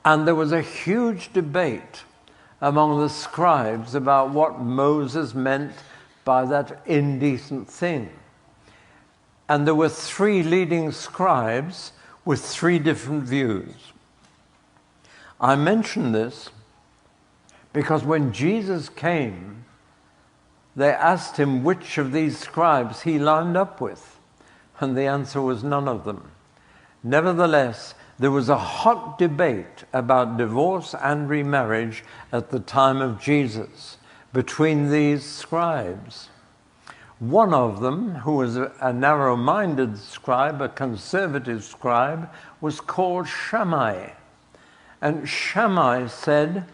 And there was a huge debate among the scribes about what Moses meant by that indecent thing. And there were 3 leading scribes with 3 different views. I mention this because when Jesus came, they asked him which of these scribes he lined up with, and the answer was none of them. Nevertheless, there was a hot debate about divorce and remarriage at the time of Jesus between these scribes. One of them, who was a narrow-minded scribe, a conservative scribe, was called Shammai. And Shammai said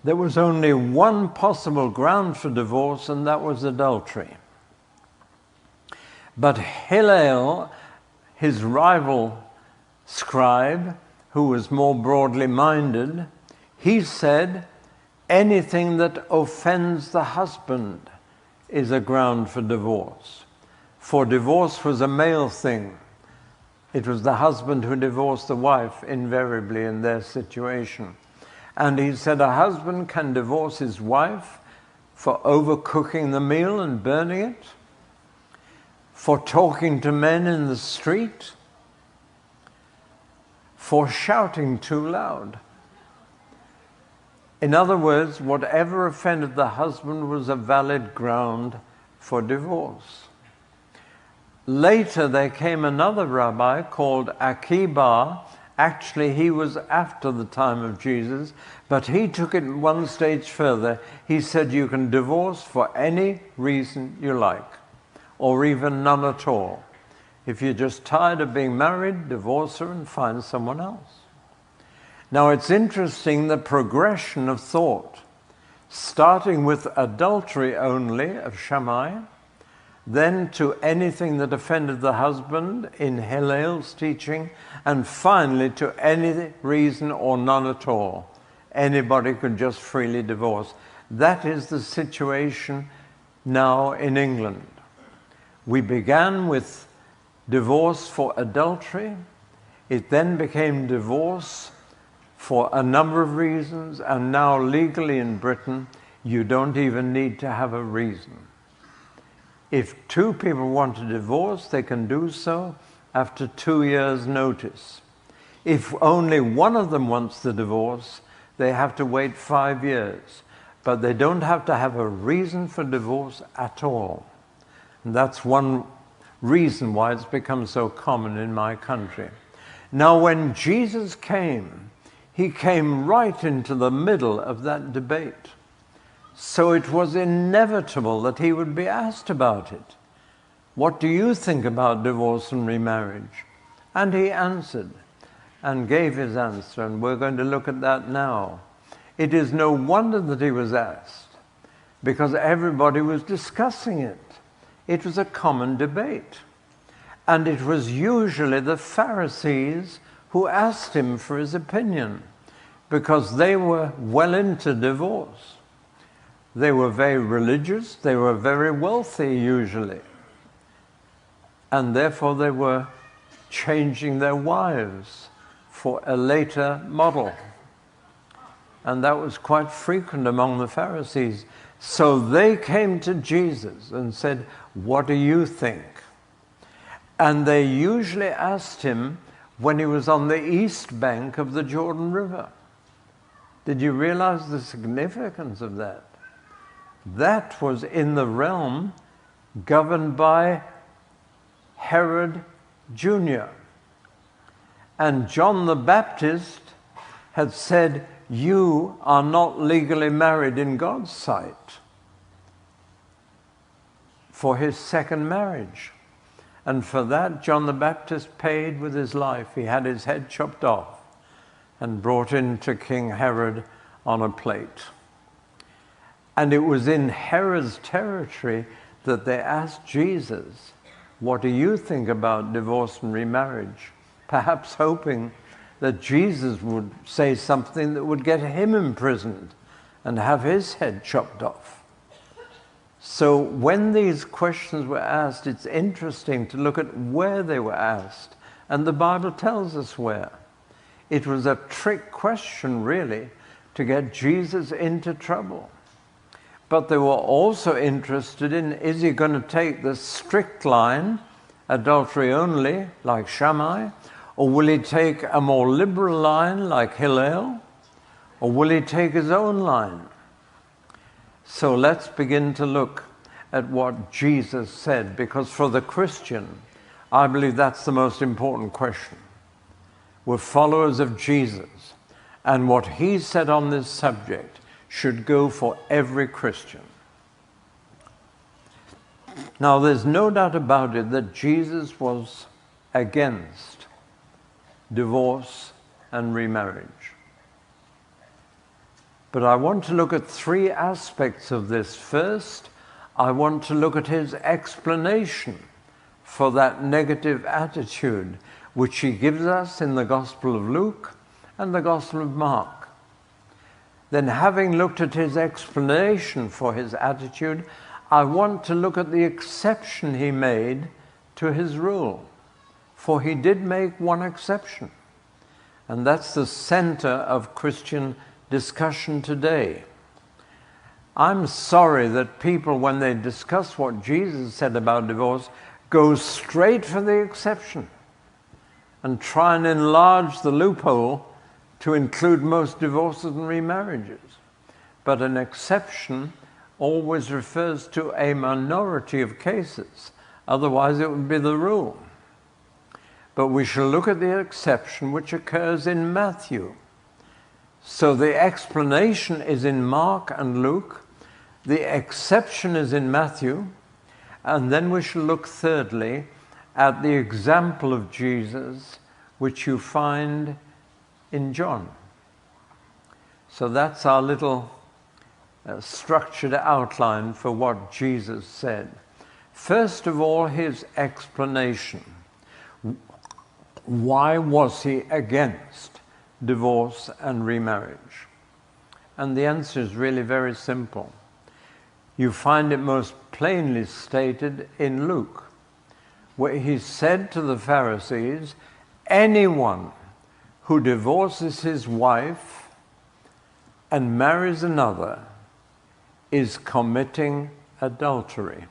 there was only one possible ground for divorce, and that was adultery. But Hillel, his rival scribe, who was more broadly minded, he said anything that offends the husband is a ground for divorce. For divorce was a male thing. It was the husband who divorced the wife, invariably, in their situation. And he said a husband can divorce his wife for overcooking the meal and burning it, for talking to men in the street, for shouting too loud. In other words, whatever offended the husband was a valid ground for divorce. Later, there came another rabbi called Akiba. Actually, he was after the time of Jesus, but he took it one stage further. He said you can divorce for any reason you like, or even none at all. If you're just tired of being married, divorce her and find someone else. Now, it's interesting the progression of thought, starting with adultery only of Shammai, then to anything that offended the husband in Hillel's teaching, and finally to any reason or none at all. Anybody could just freely divorce. That is the situation now in England. We began with divorce for adultery. It then became divorce for a number of reasons, and now legally in Britain, you don't even need to have a reason. If 2 people want to divorce, they can do so after 2 years' notice. If only one of them wants the divorce, they have to wait 5 years. But they don't have to have a reason for divorce at all. And that's one reason why it's become so common in my country. Now, when Jesus came, he came right into the middle of that debate. So it was inevitable that he would be asked about it. What do you think about divorce and remarriage? And he answered and gave his answer, and we're going to look at that now. It is no wonder that he was asked, because everybody was discussing it. It was a common debate. And it was usually the Pharisees who asked him for his opinion, because they were well into divorce. They were very religious, they were very wealthy usually, and therefore they were changing their wives for a later model. And that was quite frequent among the Pharisees. So they came to Jesus and said, "What do you think?" And they usually asked him when he was on the east bank of the Jordan River. Did you realize the significance of that? That was in the realm governed by Herod Jr. And John the Baptist had said, "You are not legally married in God's sight," for his second marriage. And for that, John the Baptist paid with his life. He had his head chopped off and brought into King Herod on a plate. And it was in Herod's territory that they asked Jesus, "What do you think about divorce and remarriage?" Perhaps hoping that Jesus would say something that would get him imprisoned and have his head chopped off. So when these questions were asked, it's interesting to look at where they were asked. And the Bible tells us where. It was a trick question, really, to get Jesus into trouble. But they were also interested in, is he going to take the strict line, adultery only, like Shammai, or will he take a more liberal line, like Hillel, or will he take his own line? So let's begin to look at what Jesus said, because for the Christian, I believe that's the most important question. We're followers of Jesus, and what he said on this subject should go for every Christian. Now, there's no doubt about it that Jesus was against divorce and remarriage. But I want to look at three aspects of this. First, I want to look at his explanation for that negative attitude which he gives us in the Gospel of Luke and the Gospel of Mark. Then, having looked at his explanation for his attitude, I want to look at the exception he made to his rule. For he did make one exception, and that's the center of Christian discussion today. I'm sorry that people, when they discuss what Jesus said about divorce, go straight for the exception and try and enlarge the loophole to include most divorces and remarriages. But an exception always refers to a minority of cases. Otherwise, it would be the rule. But we shall look at the exception which occurs in Matthew. So the explanation is in Mark and Luke. The exception is in Matthew. And then we shall look thirdly at the example of Jesus, which you find in John. So that's our little structured outline for what Jesus said. First of all, his explanation. Why was he against divorce and remarriage? And the answer is really very simple. You find it most plainly stated in Luke, where he said to the Pharisees, anyone who divorces his wife and marries another is committing adultery.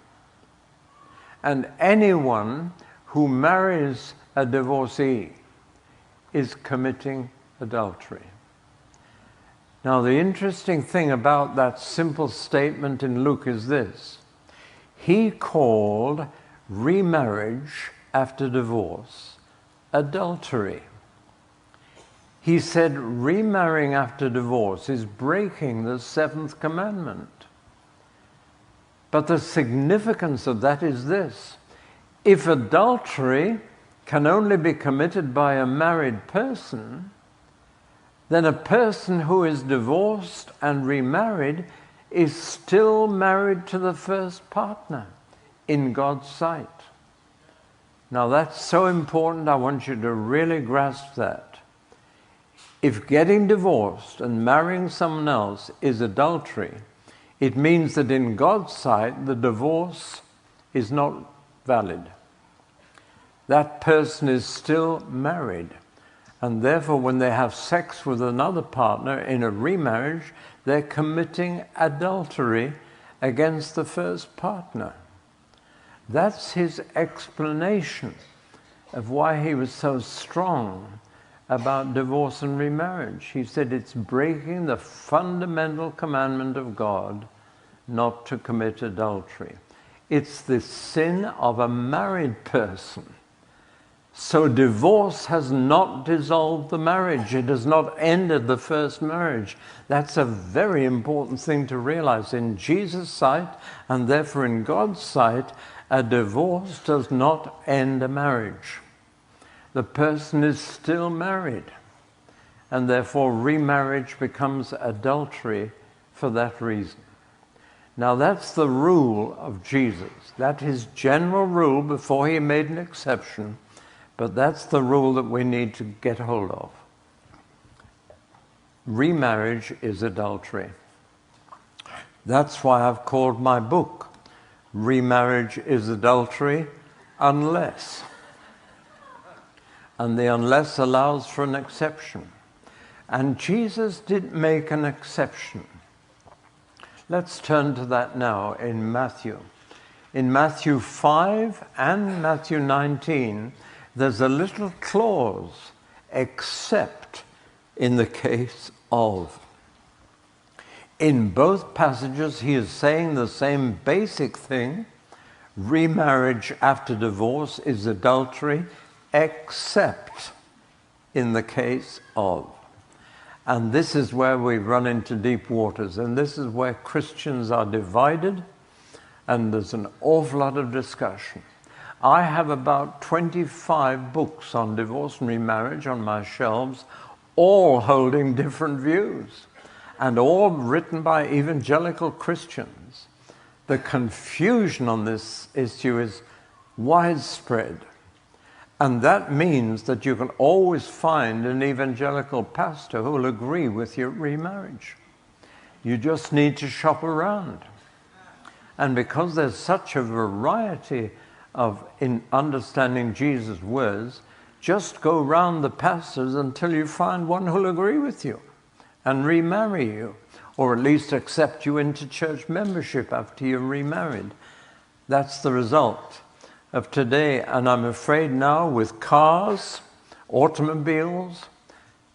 And anyone who marries a divorcee is committing adultery. Now, the interesting thing about that simple statement in Luke is this. He called remarriage after divorce adultery. He said remarrying after divorce is breaking the seventh commandment. But the significance of that is this. If adultery can only be committed by a married person, then a person who is divorced and remarried is still married to the first partner in God's sight. Now that's so important, I want you to really grasp that. If getting divorced and marrying someone else is adultery, it means that in God's sight the divorce is not valid. That person is still married. And therefore, when they have sex with another partner in a remarriage, they're committing adultery against the first partner. That's his explanation of why he was so strong about divorce and remarriage. He said it's breaking the fundamental commandment of God not to commit adultery. It's the sin of a married person. So divorce has not dissolved the marriage. It has not ended the first marriage. That's a very important thing to realize. In Jesus' sight, and therefore in God's sight, a divorce does not end a marriage. The person is still married, and therefore remarriage becomes adultery for that reason. Now that's the rule of Jesus. That's his general rule before he made an exception. But that's the rule that we need to get hold of. Remarriage is adultery. That's why I've called my book, Remarriage is Adultery Unless. and the unless allows for an exception. And Jesus did make an exception. Let's turn to that now in Matthew. In Matthew 5 and Matthew 19, there's a little clause, except in the case of. In both passages, he is saying the same basic thing. Remarriage after divorce is adultery, except in the case of. And this is where we run into deep waters, and this is where Christians are divided, and there's an awful lot of discussion. I have about 25 books on divorce and remarriage on my shelves, all holding different views, and all written by evangelical Christians. The confusion on this issue is widespread. And that means that you can always find an evangelical pastor who will agree with your remarriage. You just need to shop around. And because there's such a variety in understanding Jesus' words, just go round the pastors until you find one who'll agree with you and remarry you, or at least accept you into church membership after you're remarried. That's the result of today. And I'm afraid now with cars, automobiles,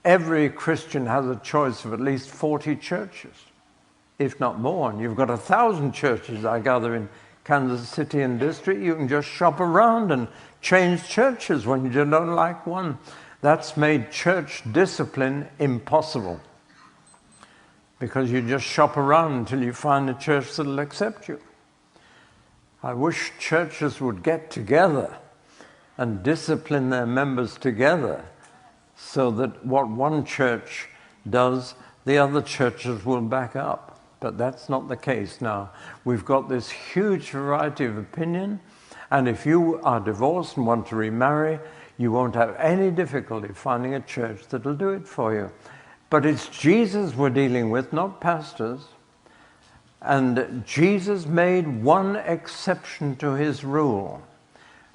every Christian has a choice of at least 40 churches, if not more. And you've got 1,000 churches, I gather, in Kansas City and district. You can just shop around and change churches when you don't like one. That's made church discipline impossible, because you just shop around until you find a church that'll accept you. I wish churches would get together and discipline their members together, so that what one church does, the other churches will back up. But that's not the case now. We've got this huge variety of opinion, and if you are divorced and want to remarry, you won't have any difficulty finding a church that'll do it for you. But it's Jesus we're dealing with, not pastors. And Jesus made one exception to his rule,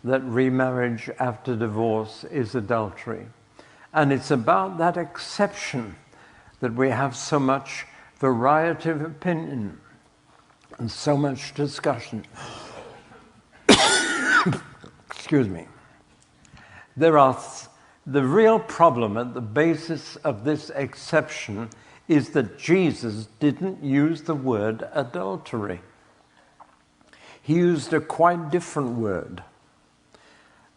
that remarriage after divorce is adultery. And it's about that exception that we have so much variety of opinion and so much discussion. Excuse me. The real problem at the basis of this exception is that Jesus didn't use the word adultery. He used a quite different word,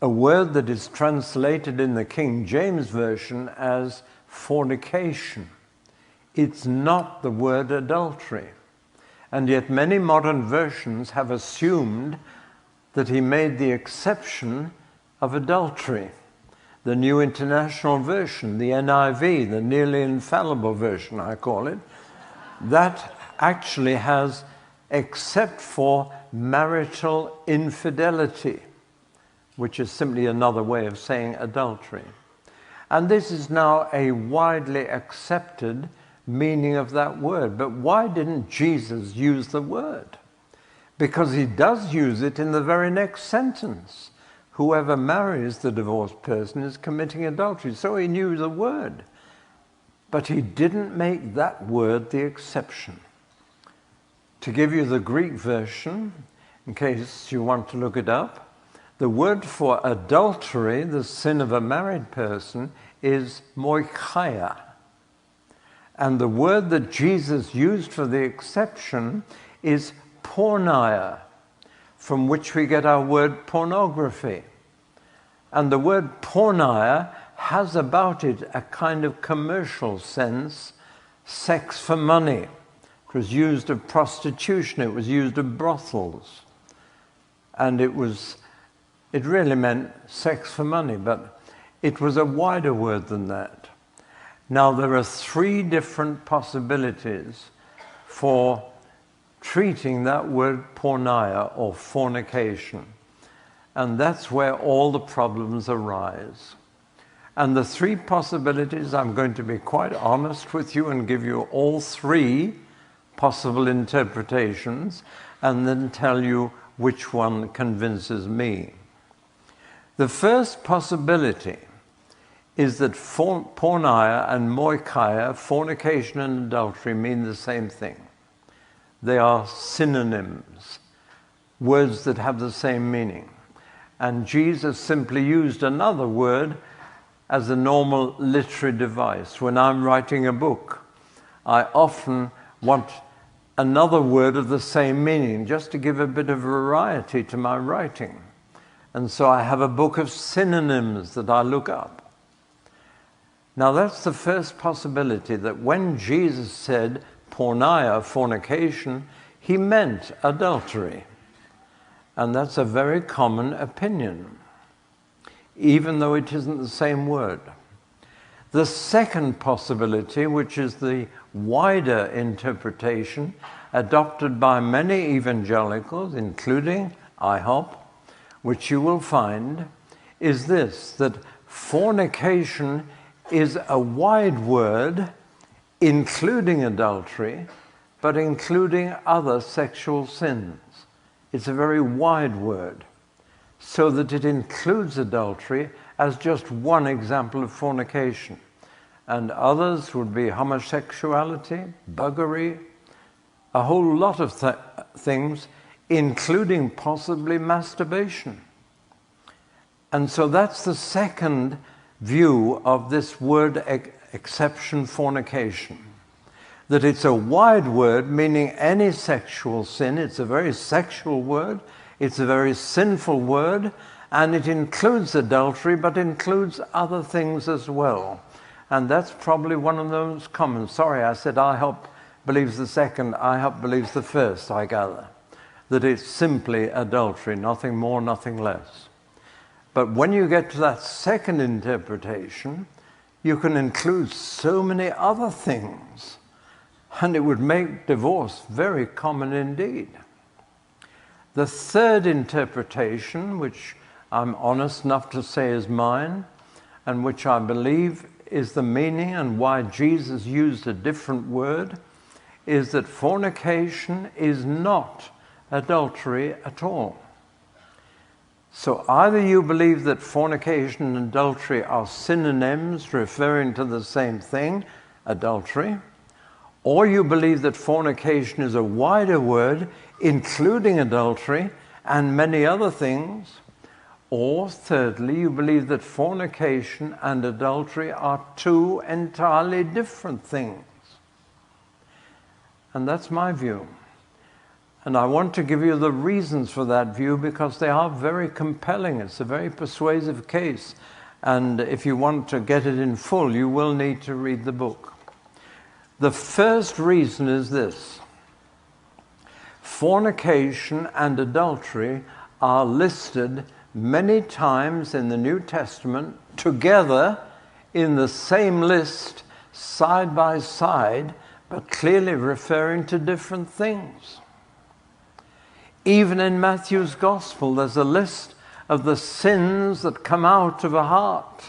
a word that is translated in the King James Version as fornication. It's not the word adultery. And yet many modern versions have assumed that he made the exception of adultery. The New International Version, the NIV, the nearly infallible version, I call it, that actually has except for marital infidelity, which is simply another way of saying adultery. And this is now a widely accepted meaning of that word. But why didn't Jesus use the word? Because he does use it in the very next sentence. Whoever marries the divorced person is committing adultery. So he knew the word. But he didn't make that word the exception. To give you the Greek version, in case you want to look it up, the word for adultery, the sin of a married person, is moichaia. And the word that Jesus used for the exception is porneia, from which we get our word pornography. And the word porneia has about it a kind of commercial sense, sex for money. It was used of prostitution, it was used of brothels. And it really meant sex for money, but it was a wider word than that. Now, there are 3 different possibilities for treating that word porneia, or fornication. And that's where all the problems arise. And the 3 possibilities, I'm going to be quite honest with you and give you all 3 possible interpretations, and then tell you which one convinces me. The first possibility is that porneia and moikia, fornication and adultery, mean the same thing. They are synonyms, words that have the same meaning. And Jesus simply used another word as a normal literary device. When I'm writing a book, I often want another word of the same meaning, just to give a bit of variety to my writing. And so I have a book of synonyms that I look up. Now that's the first possibility, that when Jesus said porneia, fornication, he meant adultery. And that's a very common opinion, even though it isn't the same word. The second possibility, which is the wider interpretation adopted by many evangelicals, including IHOP, which you will find, is this, that fornication is a wide word, including adultery, but including other sexual sins. It's a very wide word, so that it includes adultery as just one example of fornication. And others would be homosexuality, buggery, a whole lot of things, including possibly masturbation. And so that's the second view of this word exception, fornication. That it's a wide word, meaning any sexual sin. It's a very sexual word, it's a very sinful word, and it includes adultery, but includes other things as well. And that's probably one of those common. Sorry, I said IHOP believes the second, IHOP believes the first, I gather. That it's simply adultery, nothing more, nothing less. But when you get to that second interpretation, you can include so many other things, and it would make divorce very common indeed. The third interpretation, which I'm honest enough to say is mine, and which I believe is the meaning and why Jesus used a different word, is that fornication is not adultery at all. So either you believe that fornication and adultery are synonyms referring to the same thing, adultery, or you believe that fornication is a wider word, including adultery and many other things, or thirdly, you believe that fornication and adultery are two entirely different things. And that's my view. And I want to give you the reasons for that view because they are very compelling. It's a very persuasive case. And if you want to get it in full, you will need to read the book. The first reason is this. Fornication and adultery are listed many times in the New Testament together in the same list, side by side, but clearly referring to different things. Even in Matthew's Gospel, there's a list of the sins that come out of a heart.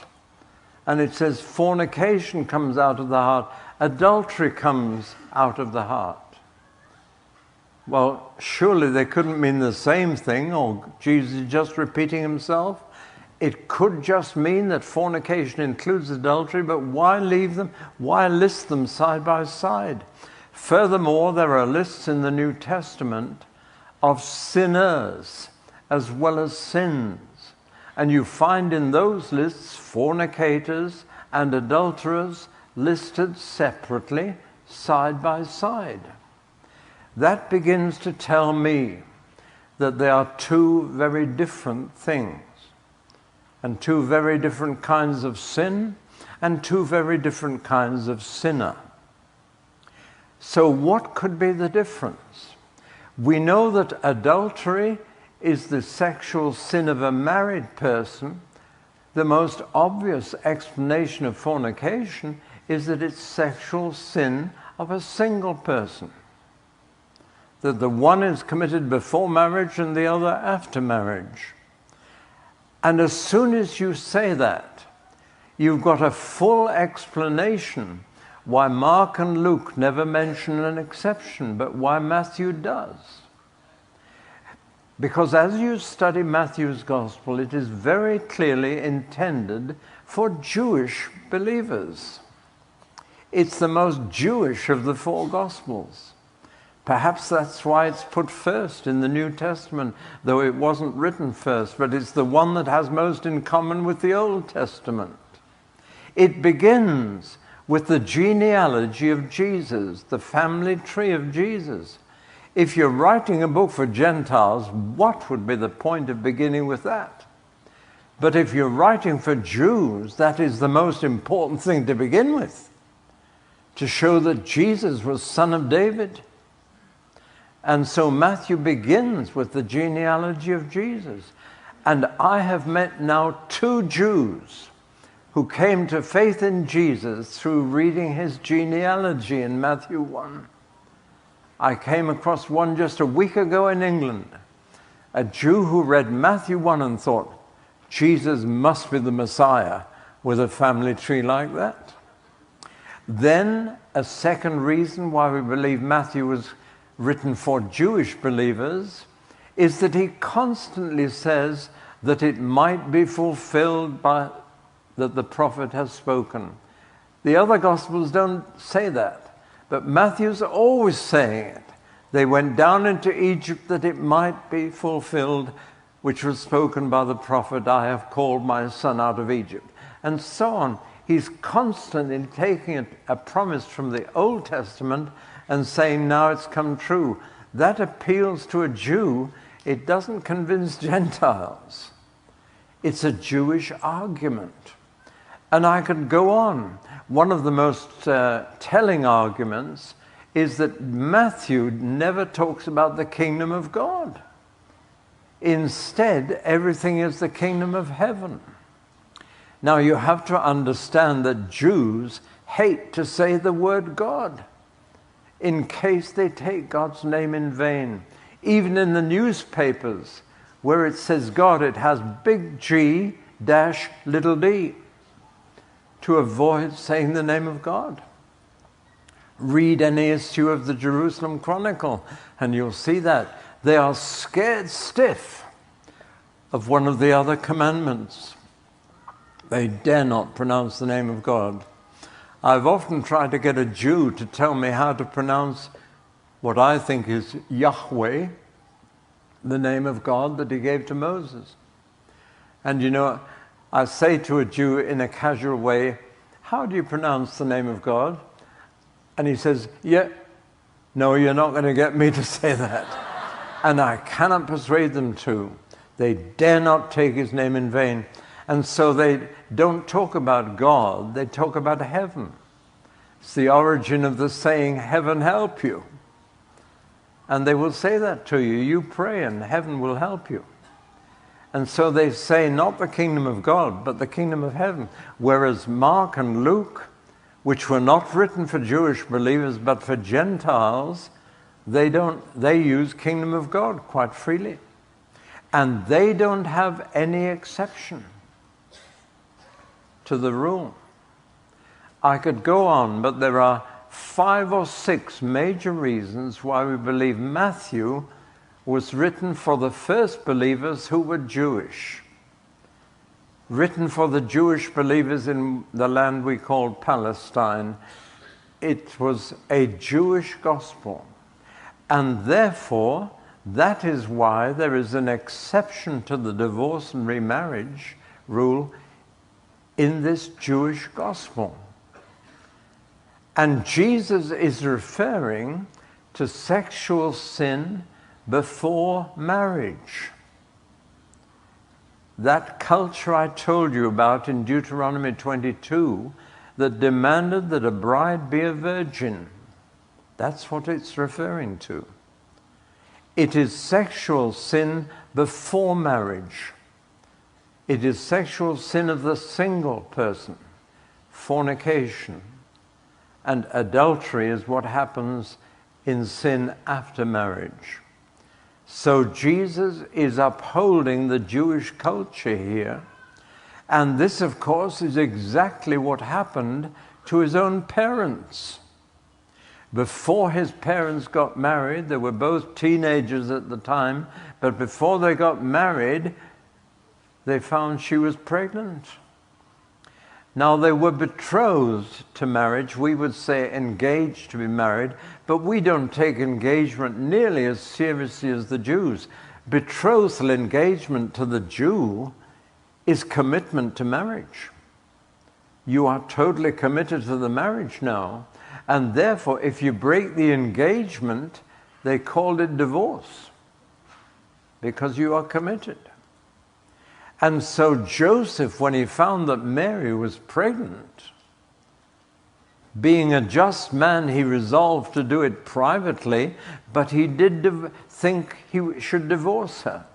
And it says fornication comes out of the heart, adultery comes out of the heart. Well, surely they couldn't mean the same thing, or Jesus is just repeating himself. It could just mean that fornication includes adultery, but why leave them? Why list them side by side? Furthermore, there are lists in the New Testament of sinners as well as sins. And you find in those lists fornicators and adulterers listed separately, side by side. That begins to tell me that they are two very different things, and two very different kinds of sin, and two very different kinds of sinner. So what could be the difference? We know that adultery is the sexual sin of a married person. The most obvious explanation of fornication is that it's sexual sin of a single person. That the one is committed before marriage and the other after marriage. And as soon as you say that, you've got a full explanation why Mark and Luke never mention an exception, but why Matthew does. Because as you study Matthew's Gospel, it is very clearly intended for Jewish believers. It's the most Jewish of the four Gospels. Perhaps that's why it's put first in the New Testament, though it wasn't written first, but it's the one that has most in common with the Old Testament. It begins with the genealogy of Jesus, the family tree of Jesus. If you're writing a book for Gentiles, what would be the point of beginning with that? But if you're writing for Jews, that is the most important thing to begin with, to show that Jesus was son of David. And so Matthew begins with the genealogy of Jesus. And I have met now 2 Jews who came to faith in Jesus through reading his genealogy in Matthew 1. I came across one just a week ago in England, a Jew who read Matthew 1 and thought, Jesus must be the Messiah with a family tree like that. Then a second reason why we believe Matthew was written for Jewish believers is that he constantly says that it might be fulfilled by that the prophet has spoken. The other Gospels don't say that, but Matthew's always saying it. They went down into Egypt that it might be fulfilled, which was spoken by the prophet, I have called my son out of Egypt, and so on. He's constantly taking a promise from the Old Testament and saying, now it's come true. That appeals to a Jew. It doesn't convince Gentiles. It's a Jewish argument. And I could go on. One of the most telling arguments is that Matthew never talks about the kingdom of God. Instead, everything is the kingdom of heaven. Now, you have to understand that Jews hate to say the word God, in case they take God's name in vain. Even in the newspapers, where it says God, it has big G dash little d, to avoid saying the name of God. Read any issue of the Jerusalem Chronicle, and you'll see that. They are scared stiff of one of the other commandments. They dare not pronounce the name of God. I've often tried to get a Jew to tell me how to pronounce what I think is Yahweh, the name of God that he gave to Moses. And you know, I say to a Jew in a casual way, how do you pronounce the name of God? And he says, yeah, no, you're not going to get me to say that. And I cannot persuade them to. They dare not take his name in vain. And so they don't talk about God, they talk about heaven. It's the origin of the saying, heaven help you. And they will say that to you. You pray and heaven will help you. And so they say not the kingdom of God, but the kingdom of heaven. Whereas Mark and Luke, which were not written for Jewish believers, but for Gentiles, they use kingdom of God quite freely. And they don't have any exception to the rule. I could go on, but there are 5 or 6 major reasons why we believe Matthew was written for the first believers who were Jewish. Written for the Jewish believers in the land we call Palestine. It was a Jewish gospel. And therefore, that is why there is an exception to the divorce and remarriage rule in this Jewish gospel. And Jesus is referring to sexual sin before marriage. That culture I told you about in Deuteronomy 22 that demanded that a bride be a virgin. That's what it's referring to. It is sexual sin before marriage. It is sexual sin of the single person, fornication. And adultery is what happens in sin after marriage. So Jesus is upholding the Jewish culture here. And this, of course, is exactly what happened to his own parents. Before his parents got married, they were both teenagers at the time, but before they got married, they found she was pregnant. Now, they were betrothed to marriage. We would say engaged to be married, but we don't take engagement nearly as seriously as the Jews. Betrothal engagement to the Jew is commitment to marriage. You are totally committed to the marriage now, and therefore, if you break the engagement, they called it divorce, because you are committed. And so Joseph, when he found that Mary was pregnant, being a just man, he resolved to do it privately, but he did think he should divorce her.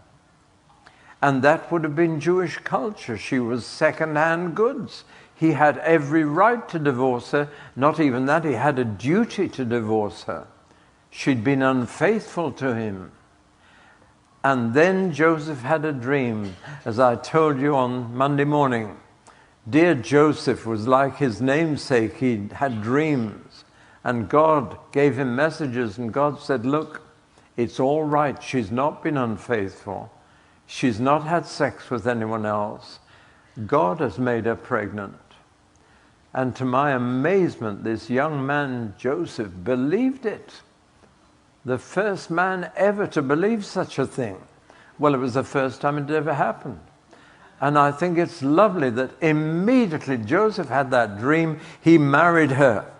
And that would have been Jewish culture. She was second-hand goods. He had every right to divorce her. Not even that, he had a duty to divorce her. She'd been unfaithful to him. And then Joseph had a dream, as I told you on Monday morning. Dear Joseph was like his namesake. He had dreams, and God gave him messages, and God said, look, it's all right. She's not been unfaithful. She's not had sex with anyone else. God has made her pregnant. And to my amazement, this young man, Joseph, believed it. The first man ever to believe such a thing. Well, it was the first time it ever happened. And I think it's lovely that immediately Joseph had that dream. He married her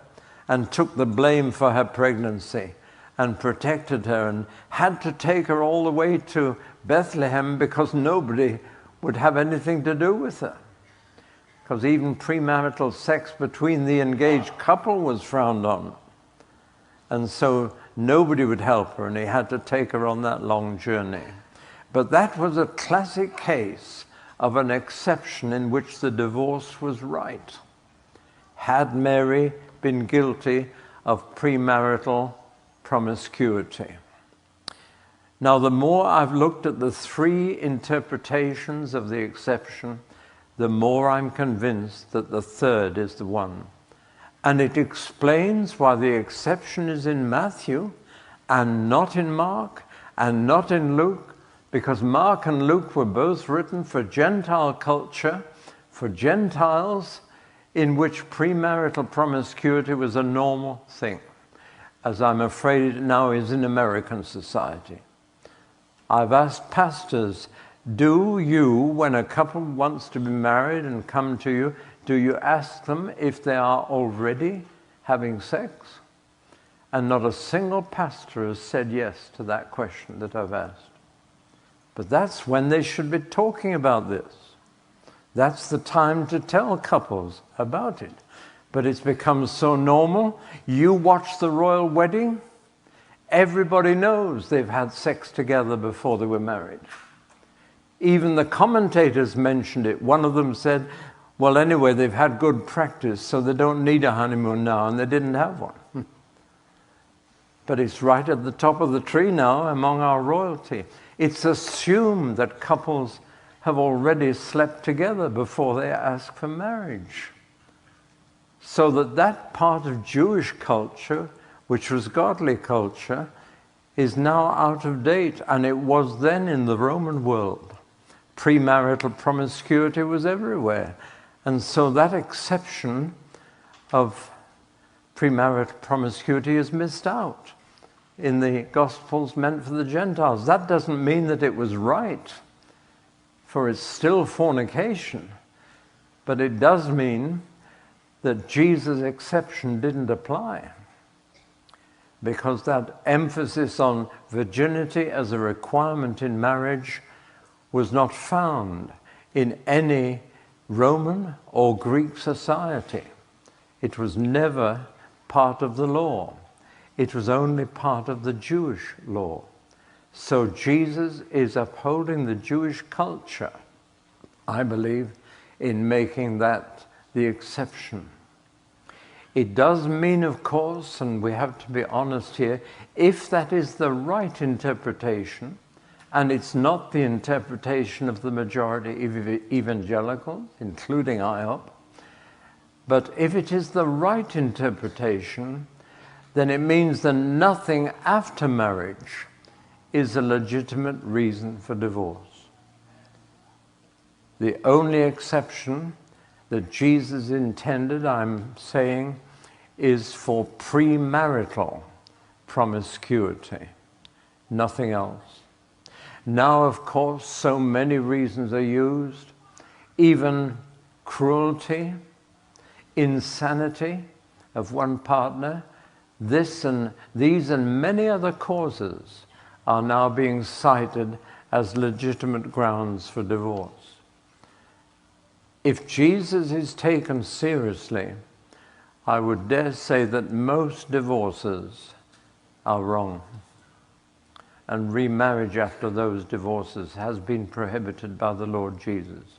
and took the blame for her pregnancy and protected her, and had to take her all the way to Bethlehem because nobody would have anything to do with her. Because even premarital sex between the engaged couple was frowned on. And so nobody would help her, and he had to take her on that long journey. But that was a classic case of an exception in which the divorce was right. Had Mary been guilty of premarital promiscuity? Now, the more I've looked at the three interpretations of the exception, the more I'm convinced that the third is the one. And it explains why the exception is in Matthew and not in Mark and not in Luke, because Mark and Luke were both written for Gentile culture, for Gentiles, in which premarital promiscuity was a normal thing, as I'm afraid it now is in American society. I've asked pastors, do you, when a couple wants to be married and come to you, do you ask them if they are already having sex? And not a single pastor has said yes to that question that I've asked. But that's when they should be talking about this. That's the time to tell couples about it. But it's become so normal. You watch the royal wedding, everybody knows they've had sex together before they were married. Even the commentators mentioned it. One of them said, well, anyway, they've had good practice, so they don't need a honeymoon now, and they didn't have one. But it's right at the top of the tree now among our royalty. It's assumed that couples have already slept together before they ask for marriage. So that part of Jewish culture, which was godly culture, is now out of date, and it was then in the Roman world. Premarital promiscuity was everywhere. And so that exception of premarital promiscuity is missed out in the Gospels meant for the Gentiles. That doesn't mean that it was right, for it's still fornication. But it does mean that Jesus' exception didn't apply, because that emphasis on virginity as a requirement in marriage was not found in any Roman or Greek society. It was never part of the law. It was only part of the Jewish law. So Jesus is upholding the Jewish culture, I believe, in making that the exception. It does mean, of course, and we have to be honest here, if that is the right interpretation, and it's not the interpretation of the majority of evangelicals, including IHOP, but if it is the right interpretation, then it means that nothing after marriage is a legitimate reason for divorce. The only exception that Jesus intended, I'm saying, is for premarital promiscuity, nothing else. Now, of course, so many reasons are used, even cruelty, insanity of one partner. These and many other causes are now being cited as legitimate grounds for divorce. If Jesus is taken seriously, I would dare say that most divorces are wrong, and remarriage after those divorces has been prohibited by the Lord Jesus.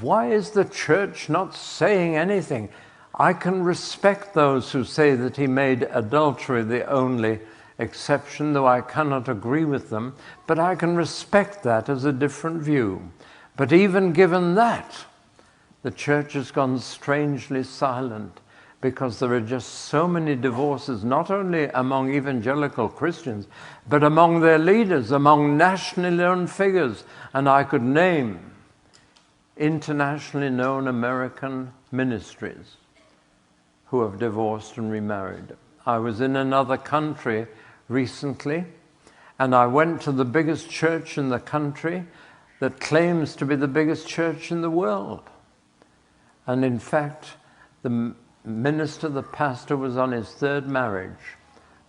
Why is the church not saying anything? I can respect those who say that he made adultery the only exception, though I cannot agree with them, but I can respect that as a different view. But even given that, the church has gone strangely silent, because there are just so many divorces, not only among evangelical Christians, but among their leaders, among nationally known figures. And I could name internationally known American ministries who have divorced and remarried. I was in another country recently, and I went to the biggest church in the country that claims to be the biggest church in the world. And in fact, the minister, the pastor, was on his third marriage,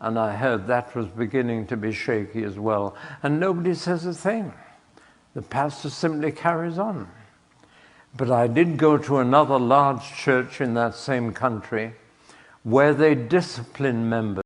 and I heard that was beginning to be shaky as well. And nobody says a thing. The pastor simply carries on. But I did go to another large church in that same country where they discipline members